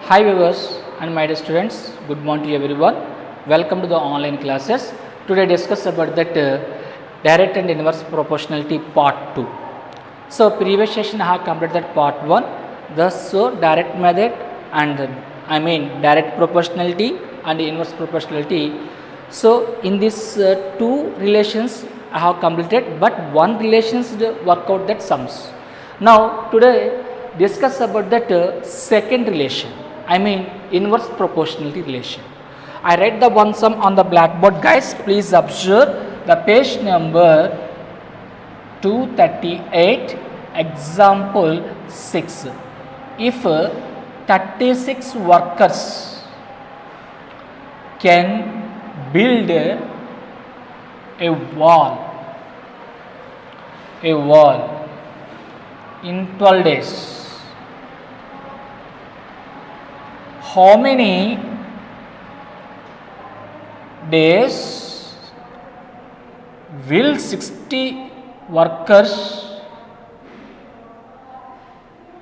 Hi viewers and my dear students, good morning to everyone. Welcome to the online classes. Today discuss about that direct and inverse proportionality part 2. So previous session I have completed that part 1. Thus direct method and direct proportionality and inverse proportionality. So in these two relations I have completed, but one relations work out that sums. Now today discuss about that second relation, inverse proportionality relation. I write the one sum on the blackboard, guys. Please observe the page number 238, example 6. If 36 workers can build a wall in 12 days, how many days will 60 workers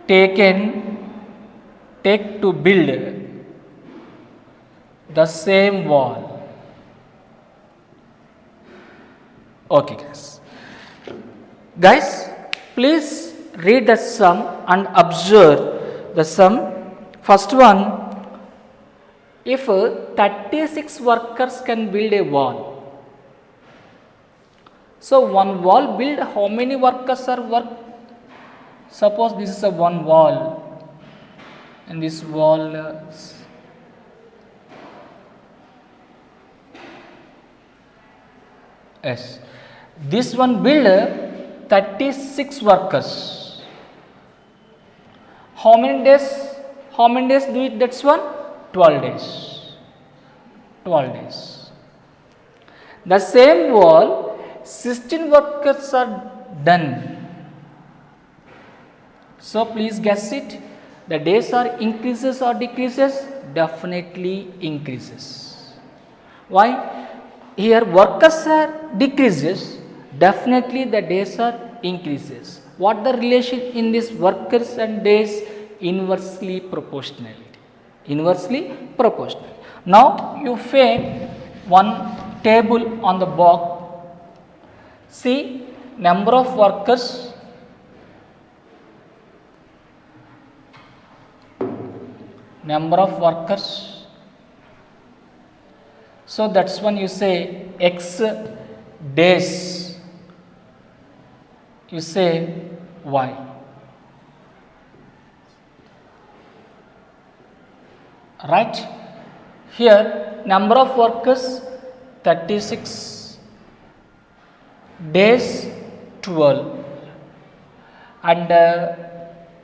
take to build the same wall? Okay, guys, please read the sum and observe the sum. First one, if 36 workers can build a wall, so one wall build, how many workers are work? Suppose this is a one wall, and this wall yes, this one build 36 workers. How many days? How many days do it? That's one 12 days. 12 days. The same wall, 16 workers are done. So please guess it. The days are increases or decreases? Definitely increases. Why? Here workers are decreases. Definitely the days are increases. What the relation in this workers and days? Inversely proportional. Inversely proportional. Now you frame one table on the box. See number of workers, so that's when you say x days, you say y. Right? Here number of workers 36, days 12, and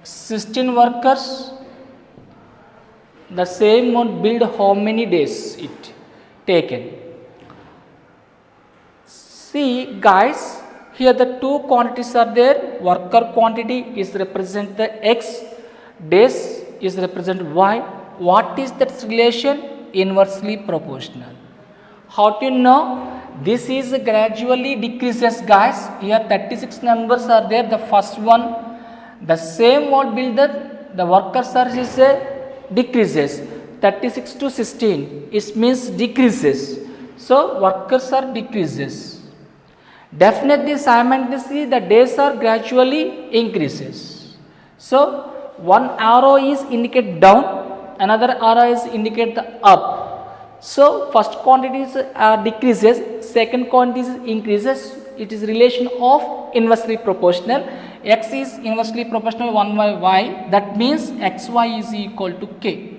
16 workers, the same one build how many days it taken. See guys, here the two quantities are there. Worker quantity is represent the x, days is represent y. What is that relation? Inversely proportional. How do you know? This is gradually decreases, guys. Here 36 numbers are there. The first one, the same one builder, the worker surge is decreases. 36 to 16, it means decreases. So workers are decreases. Definitely simultaneously the days are gradually increases. So one arrow is indicate down, another arrow is indicate the up. So first quantities are decreases, second quantities increases. It is relation of inversely proportional. X is inversely proportional 1 by y. That means xy is equal to k.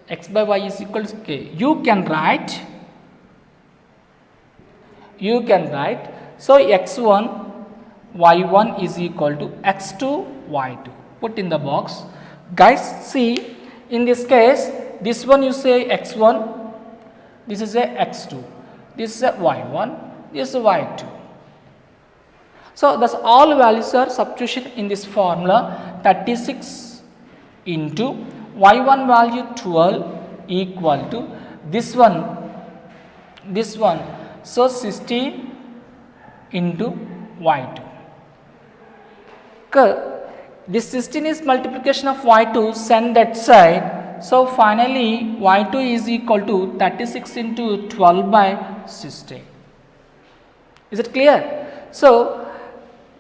X by y is equal to k. You can write. So x1 y1 is equal to x2 y2. Put in the box. Guys, see in this case, this one you say x1. This is a x2, this is a y1, this is a y2. So thus all values are substitution in this formula. 36 into y1 value 12 equal to this one. So 16 into y2. This 16 is multiplication of y2, send that side. So finally y2 is equal to 36 into 12 by 16. Is it clear? So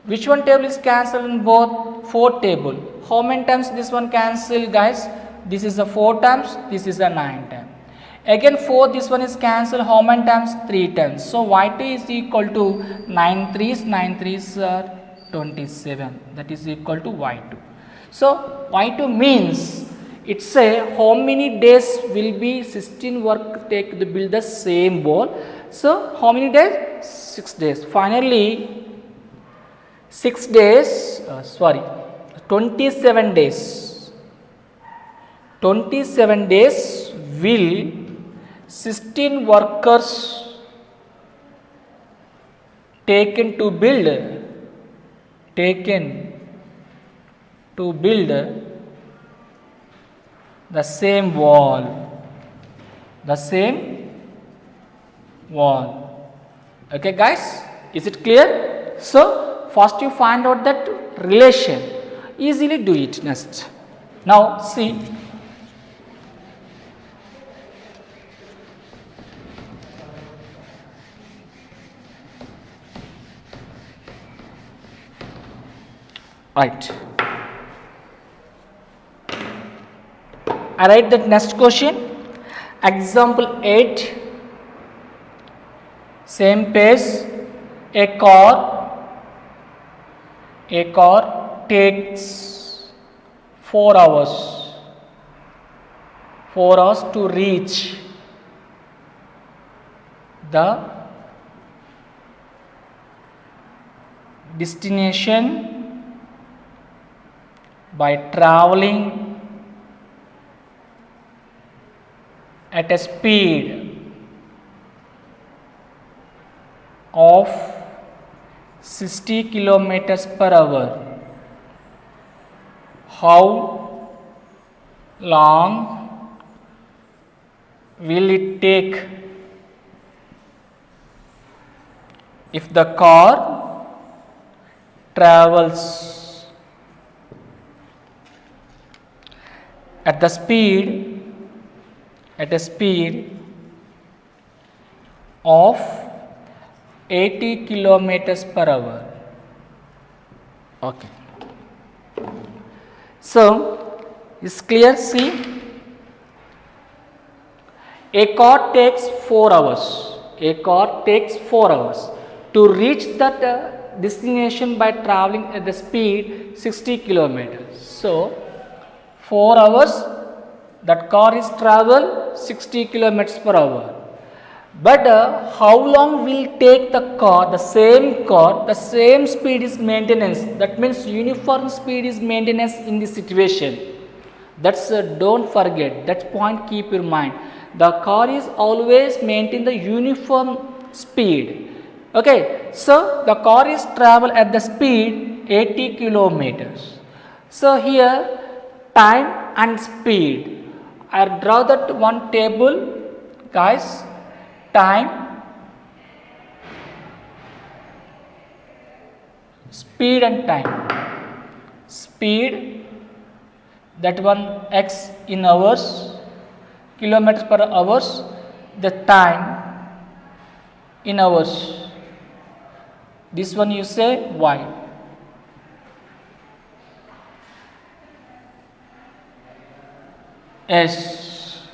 which one table is cancelled in both? 4 table. How many times this one cancel, guys? This is a 4 times, this is a 9 times. Again 4, this one is cancelled how many times? 3 times. So y2 is equal to 9 3s are 27. That is equal to y2. So y2 means it say how many days will be 16 work take to build the same ball. So how many days? 6 days. Finally 27 days. 27 days will 16 workers taken to build the same wall. Okay guys, is it clear? So first you find out that relation, easily do it next. Now see, right, I write that next question, example 8, same page, a car takes 4 hours to reach the destination by traveling at a speed of 60 kilometers per hour. How long will it take if the car travels at a speed of 80 kilometers per hour? Okay. So it's clear. See, a car takes 4 hours. To reach that destination by traveling at the speed 60 kilometers. So 4 hours that car is travel 60 kilometers per hour. But how long will take the same speed is maintenance. That means uniform speed is maintenance in this situation. That's don't forget, that point keep in mind. The car is always maintain the uniform speed. Okay, so the car is travel at the speed 80 kilometers. So here time and speed, I draw that one table, guys. Time, speed and time. Speed, that one x in hours, kilometers per hours. The time in hours, this one you say y. S.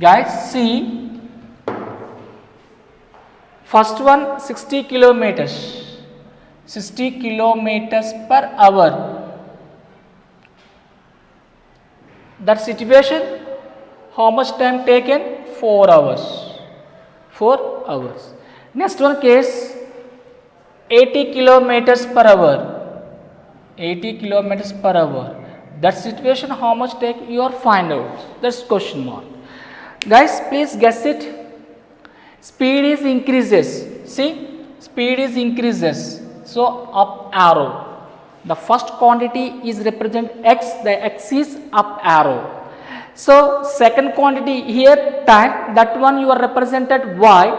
Guys, see, first one 60 kilometers per hour. That situation, how much time taken? 4 hours. Next one case, 80 kilometers per hour. That situation, how much take? You are find out. That's question mark. Guys, please guess it. Speed is increases. See, speed is increases. So up arrow. The first quantity is represent x. The x is up arrow. So second quantity here time. That one you are represented y.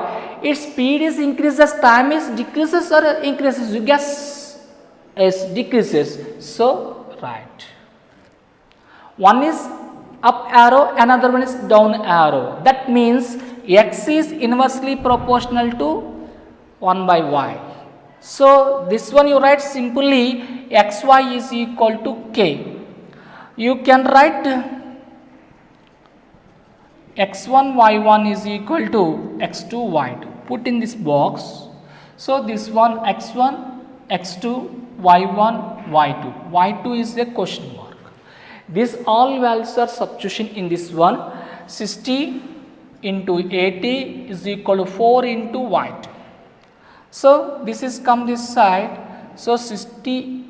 Its speed is increases. Time is decreases or increases. You guess is decreases. So right. One is up arrow, another one is down arrow. That means x is inversely proportional to 1 by y. So this one you write simply xy is equal to k. You can write x1 y1 is equal to x2 y2. Put in this box. So this one x1 x2 y1 y2. Y2 is a question mark. These all values are substitution in this one. 60 into 80 is equal to 4 into y2. So this is come this side. So 60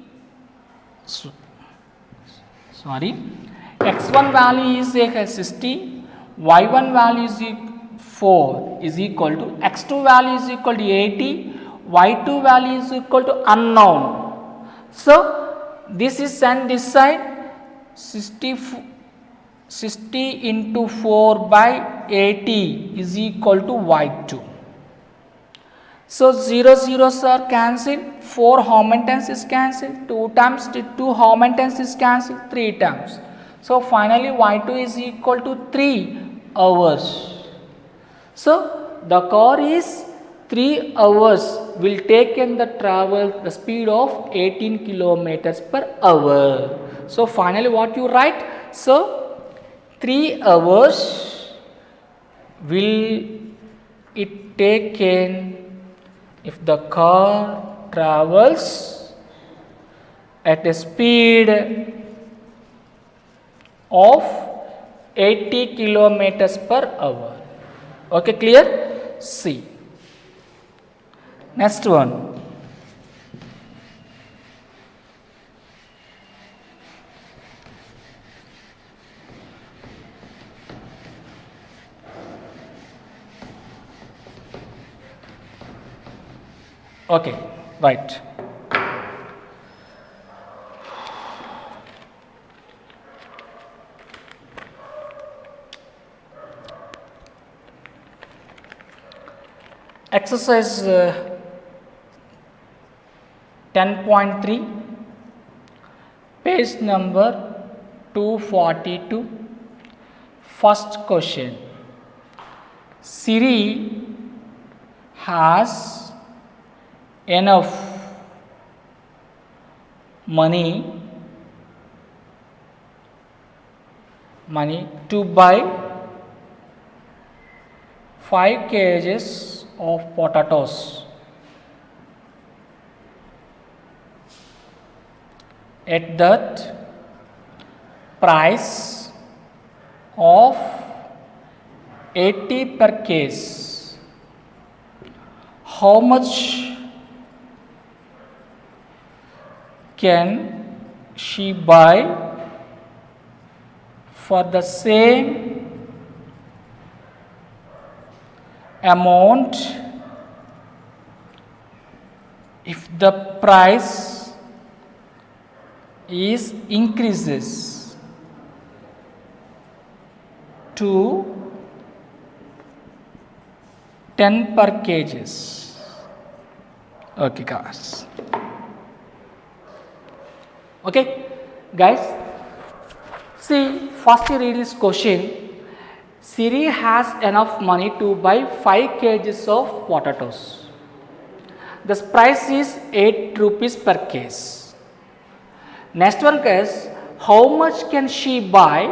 sorry, x1 value is 60, y1 value is 4 is equal to x2 value is equal to 80, y2 value is equal to unknown. So this is sent this side. 60 into 4 by 80 is equal to y2. So 0 zeros are cancelled, 4 how many times is cancelled, 2 times 2 how many times is cancelled, 3 times. So finally y2 is equal to 3 hours. So the car is 3 hours will take in the travel the speed of 18 kilometers per hour. So finally what you write? So 3 hours will it take in if the car travels at a speed of 80 kilometers per hour. Okay, clear? See. Next one. Okay, right. Exercise 10.3, page number 242. First question. Siri has enough money to buy 5 kgs of potatoes at that price of 80 per case. How much can she buy for the same amount if the price is increases to 10 per kgs? Okay guys. Okay guys, see, first you read this question. Siri has enough money to buy 5 kgs of potatoes. The price is 8 rupees per case. Next one is, how much can she buy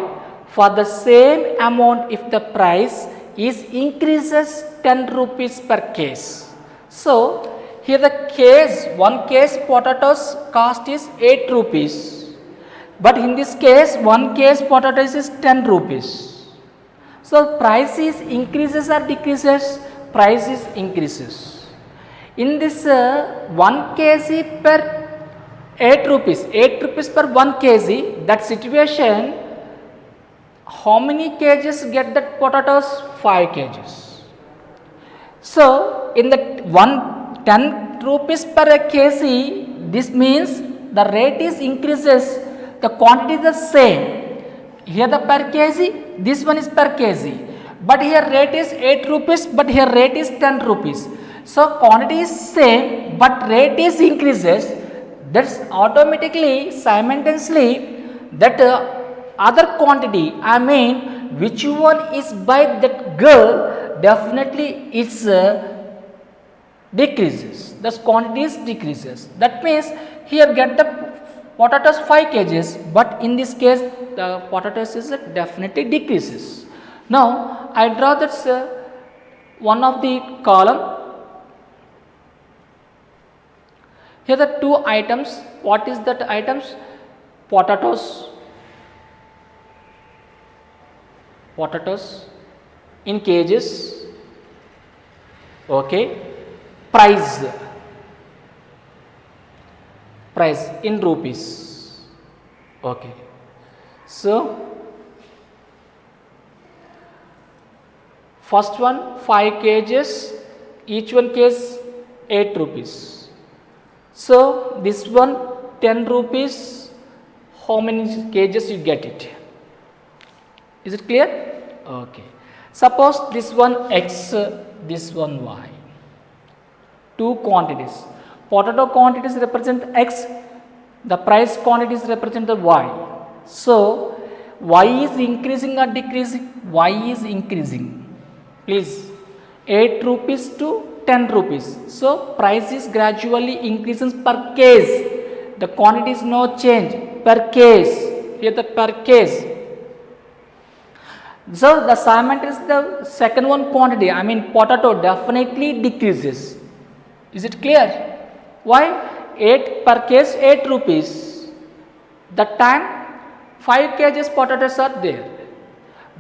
for the same amount if the price is increases 10 rupees per case? So here the case, 1 case potatoes cost is 8 rupees. But in this case, 1 case potatoes is 10 rupees. So price is increases or decreases? Price is increases. In this 1 kg per 8 rupees per 1 kg, that situation, how many kgs get that potatoes? 5 kgs. So in the 10 rupees per kg, this means the rate is increases, the quantity is the same. Here the per kg, this one is per kg, but here rate is 8 rupees, but here rate is 10 rupees. So quantity is same, but rate is increases. That's automatically, simultaneously, that other quantity, I mean which one is by that girl, definitely it's decreases, the quantities decreases. That means here get the potatoes 5 kgs, but in this case the potatoes is definitely decreases. Now I draw that one of the column. Here the two items. What is that items? Potatoes in kgs, okay. Price in rupees, okay. So first one 5 kgs, each one case 8 rupees. So this one 10 rupees, how many kgs you get it? Is it clear? Okay. Suppose this one x, this one y. Two quantities. Potato quantities represent x, the price quantities represent the y. So y is increasing or decreasing? Y is increasing. Please, 8 rupees to 10 rupees. So price is gradually increases per case. The quantity is no change per case. Here the per case. So the cement is the second one quantity, I mean potato definitely decreases. Is it clear? Why? 8 per case 8 rupees. That time 5 kgs potatoes are there.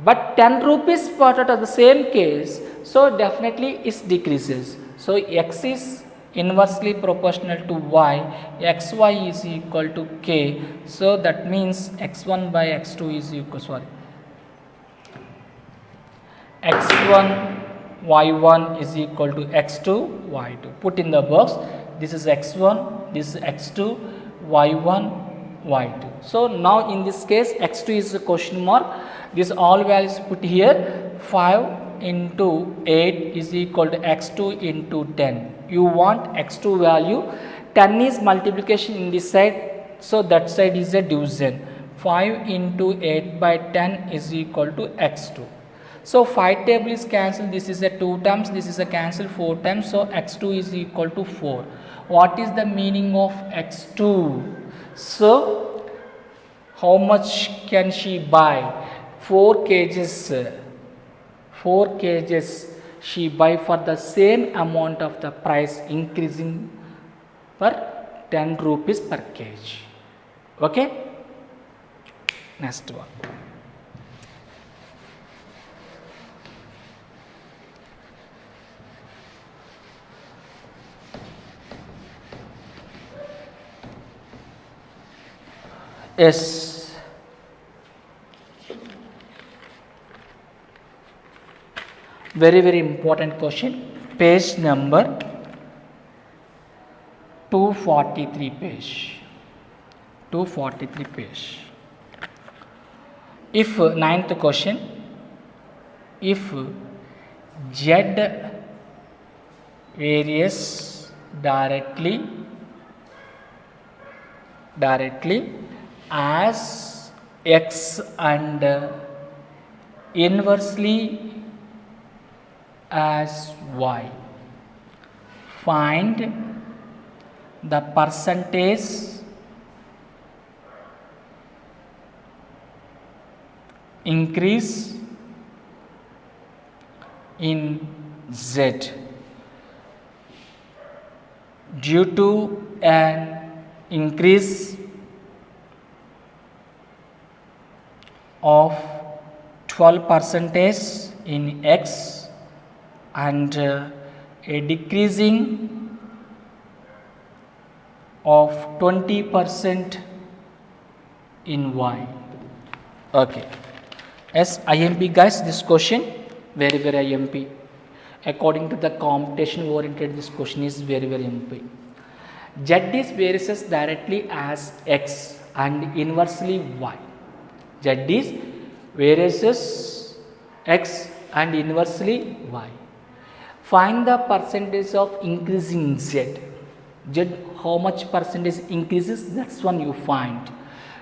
But 10 rupees potato the same case, so definitely it decreases. So x is inversely proportional to y, xy is equal to k. So that means x1 by x2 is equal, x1 y1 is equal to x2 y2. Put in the box, this is x1, this is x2, y1, y2. So now in this case x2 is a question mark, this all values put here. 5 into 8 is equal to x2 into 10. You want x2 value, 10 is multiplication in this side, so that side is a division. 5 into 8 by 10 is equal to x2. So 5 table is cancelled, this is a 2 times, this is a cancel 4 times, so x2 is equal to 4. What is the meaning of x2? So how much can she buy? 4 kgs. 4 kgs she buy for the same amount of the price increasing per 10 rupees per kg. Okay? Next one. Yes. Very important question. Page number 243 page. 243 page. If ninth question, if z varies directly as x and inversely as y, find the percentage increase in z due to an increase of 12% in x and a decreasing of 20% in y. Okay. Yes, IMP guys, this question very IMP. According to the competition oriented, this question is very IMP. Z is varies directly as x and inversely y. Z is varies x and inversely y. Find the percentage of increasing z. Z, how much percentage increases, that's one you find.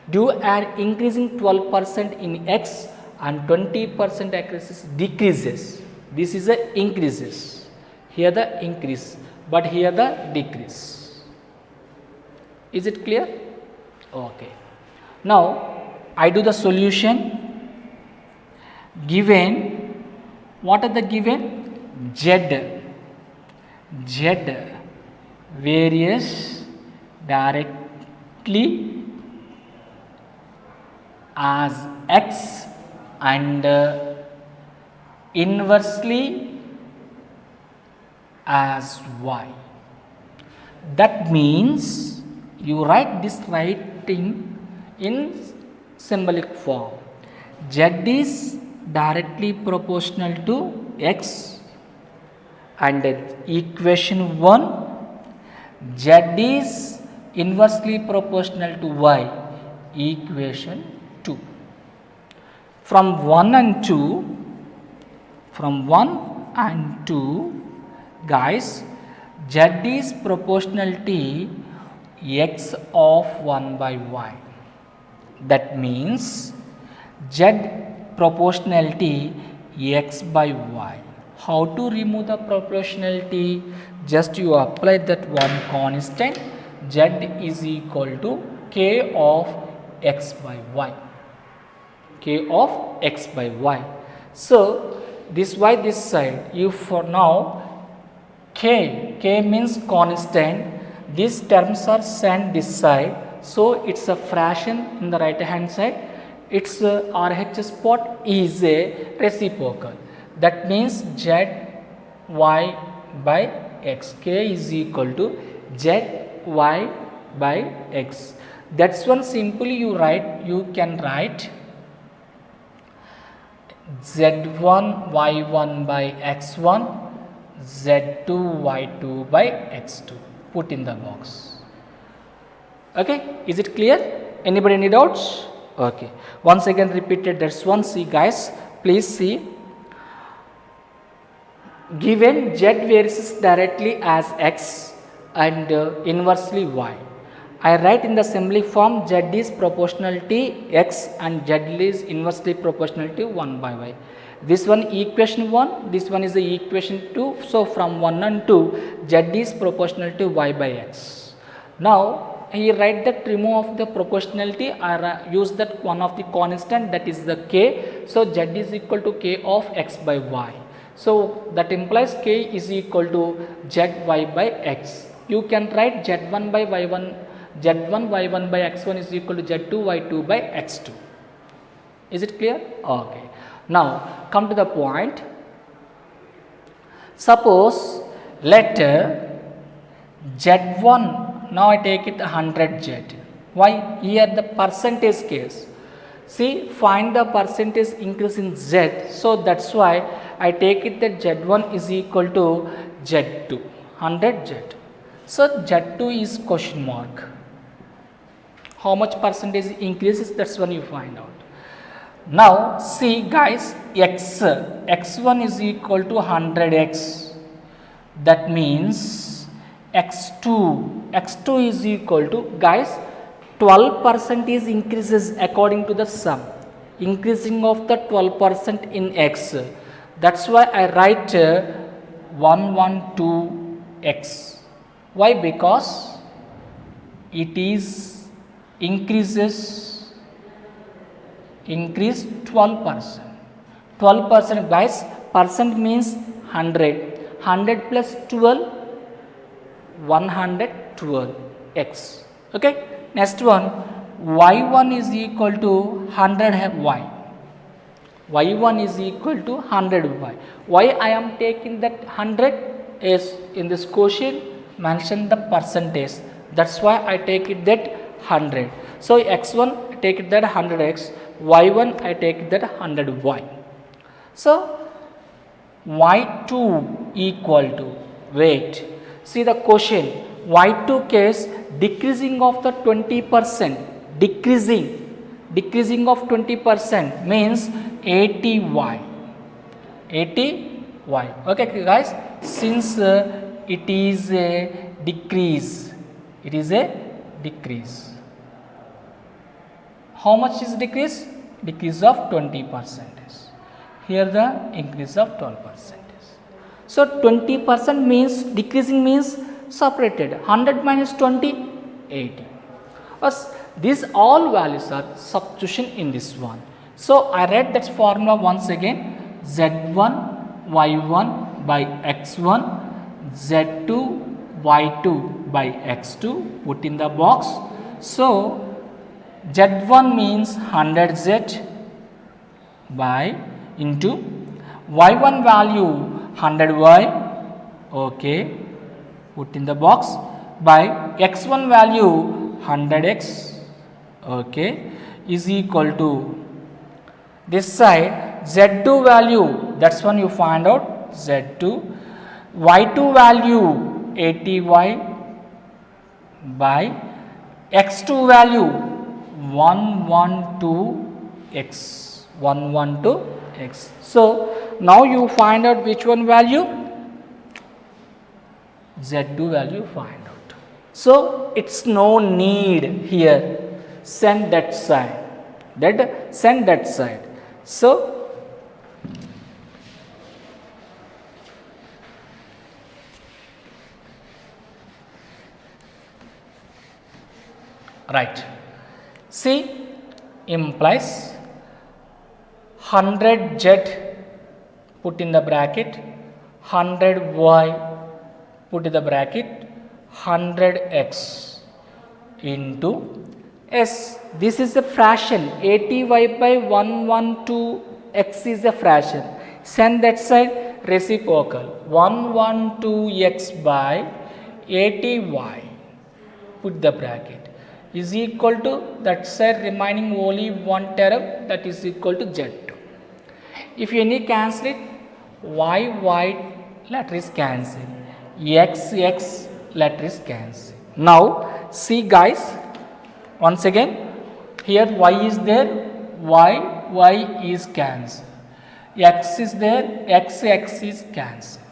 due an increasing 12% in x and 20% accuracy decreases. This is the increases. Here the increase, but here the decrease. Is it clear? Okay. Now I do the solution. Given, what are the given? Z varies directly as x and inversely as y. That means you write this writing in symbolic form. Z is directly proportional to x, and equation 1, z is inversely proportional to y, equation 2. From 1 and 2, guys, z is proportional to x of 1 by y. That means z proportionality x by y. How to remove the proportionality? Just you apply that one constant, z is equal to k of x by y. K of x by y. So this y this side, you for now k means constant. These terms are sent this side, so it's a fraction in the right hand side. Its RHS spot is a reciprocal. That means z y by x. K is equal to z y by x. That's one simply you can write z1 y1 by x1, z2 y2 by x2. Put in the box. Okay, is it clear? Anybody any doubts? Okay, once again repeated, that's one. See guys, please see. Given z varies directly as x and inversely y, I write in the assembly form z is proportional to x and z is inversely proportional to 1 by y. This one equation 1, this one is the equation 2. So from 1 and 2, z is proportional to y by x. Now he write that remove the proportionality, I use that one of the constant, that is the k. So z is equal to k of x by y. So that implies k is equal to zy by x. You can write z1 by y1, z1 y1 by x1 is equal to z2 y2 by x2. Is it clear? Okay. Now come to the point. Suppose let z1, now I take it 100z. Why? Here the percentage case. See, find the percentage increase in z. So that's why I take it that z1 is equal to z2, 100z. So z2 is question mark. How much percentage increases? That's when you find out. Now see guys, x1 is equal to 100x. That means x2 is equal to, guys, 12% is increases according to the sum, increasing of the 12% in x. That's why I write 112x. Why? Because it is increase 12%. 12%, guys, percent means 100. 100 plus 12, 112x. Okay. Next one, y1 is equal to 100y. y1 is equal to 100y. Why I am taking that 100 is in this quotient mention the percentage. That's why I take it that 100. So x1 I take it that 100x, y1 I take it that 100y. So y2 equal to, wait, see the quotient, y2 case decreasing of the 20%, decreasing of 20% means 80y. Okay guys, since it is a decrease, How much is decrease? Decrease of 20%. Here the increase of 12%. So 20% means decreasing means separated. 100 minus 20, 80. These all values are substitution in this one. So I read that formula once again. Z1 Y1 by X1, Z2 Y2 by X2, put in the box. So Z1 means 100Z by into Y1 value 100Y, okay, put in the box, by X1 value 100X, okay, is equal to this side Z2 value, that's one you find out, Z2, Y2 value 80Y by X2 value 112X, 112X. So now you find out which one value? Z2 value find out. So it's no need here, send that side, send that side. So right, C implies 100Z, put in the bracket, 100Y, put in the bracket, 100X into S. This is a fraction, 80Y by 112X is a fraction. Send that side, reciprocal, 112X by 80Y, put the bracket, is equal to that side remaining only one term, that is equal to Z2. If you any cancel it, Y letter is cancelled, X letter is cancelled. Now see guys, once again here Y is there, Y is cancelled, X is there, X is cancelled,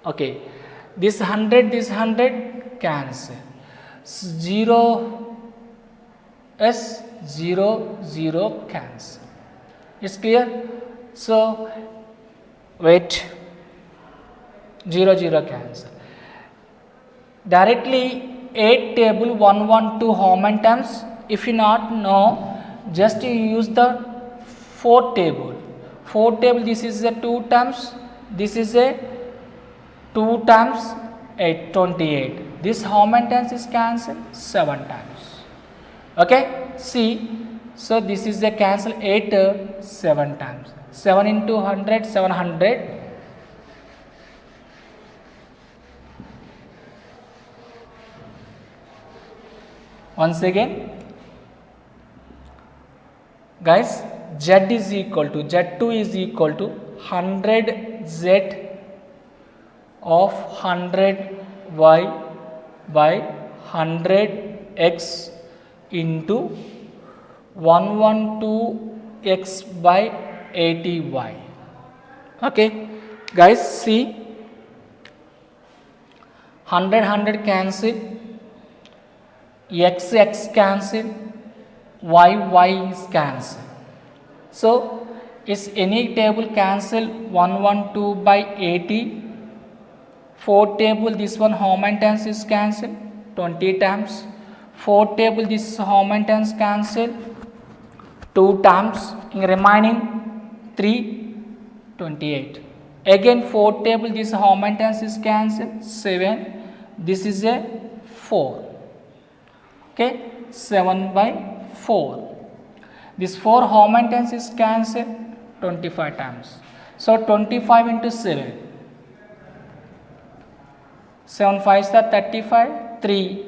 okay, this 100 cancel, 0 S 0 cancel. It's clear? So wait, 0 cancel. Directly 8 table 112 how many times? If you not know, just you use the 4 table. 4 table, this is a 2 times, this is a 2 times 8, 28. This how many times is cancelled? 7 times. Okay, see, so this is a cancel 8 7 times. 7 into 100, 700. Once again, guys, Z is equal to, Z2 is equal to 100Z of 100Y by 100X into 112X by 80Y. Okay, guys, see, 100 cancel, X cancel, Y is cancel. So is any table cancel 112 by 80, 4 table this one how many times is cancelled? 20 times. 4 table this how many times cancelled? 2 times. In remaining 3, 28. Again 4 table this how many times is cancelled? 7. This is a 4. Okay, 7 by 4. This 4 how many times is cancelled? 25 times. So 25 into 7. 7 5 is the 35, 3.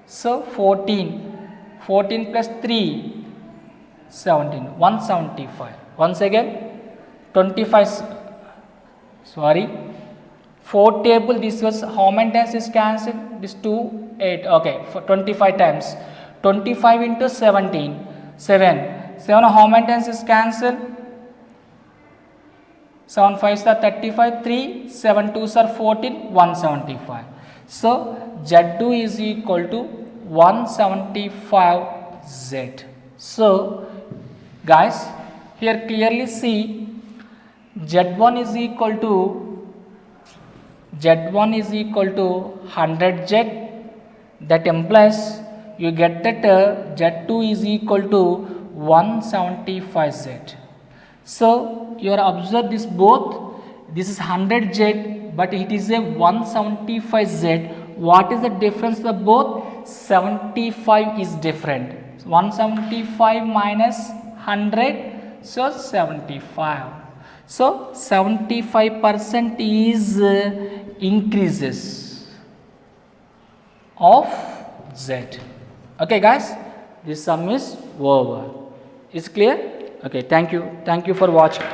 So 14. 14 plus 3, 17. 175. Once again, 25. Sorry. 4 table, this was how many times is cancelled? This 2, 8. Okay, for 25 times. 25 into 17. 7. 7 how many times is cancelled? 7 5 is the 35, 3, 7 2s are 14, 175. So Z2 is equal to 175Z. So guys, here clearly see Z1 is equal to 100Z, that implies you get that Z2 is equal to 175Z. So you are observe this both, this is 100Z but it is a 175Z. What is the difference of both? 75 is different. 175 minus 100, so 75. So 75% is increases of Z. Okay guys, this sum is over. Is clear? Okay, thank you for watching.